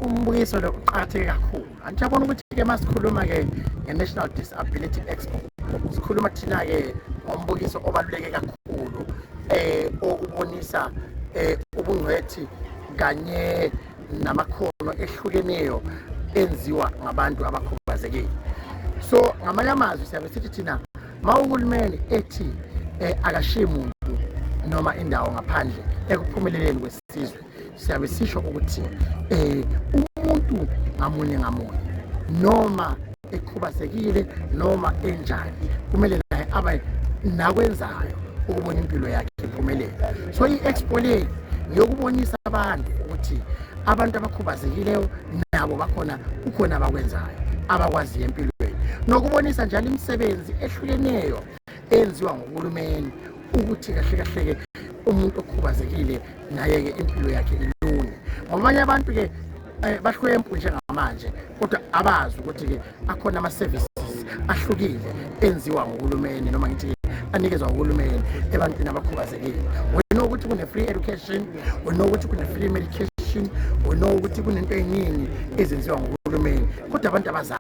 umbukiso lo uqhatheke kakhulu. Angijabona ukuthi ke masikhuluma ke nge-National Disability Expo sikhuluma thina ke ngombukiso obaluleke kakhulu obonisa ubungcwethi kanye namakhono ehlukeneyo enziwa ngabantu abakhubazekile. So ngamanye amazwi siyabe sithi thina mawuhulumeni ethi akashiye umuntu noma indawo ngaphandle ekuphumeleleni kwesizwe, siyabe sisho ukuthi umuntu ngamunye ngamunye noma ekhubazekile noma enjani kumele naye abe nakwenzayo ukubona impilo yakhe iphumelela. So i-expo le ngiyokubonisa abantu ukuthi abantu abakhubazekileyo nabo kukhona abakwenzayo abakwaziyo empilweni, nokubonisa njalo imisebenzi ehlukeneyo enziwa nguhulumeni ukuthi kahle umuntu okhubazekile naye ke impilo yakhe ilunge. Ngobanye abantu ke bahlwempu njengamanje kodwa abazi ukuthi ke akhona ama-services ahlukile enziwa nguhulumeni noma ngithi anikezwa nguhulumeni ebantwini abakhubazekile. Wena ukuthi kune-free education, wena ukuthi kune-free medication, wena ukuthi kunento eningi ezenziwa nguhulumeni kodwa abantu abazazi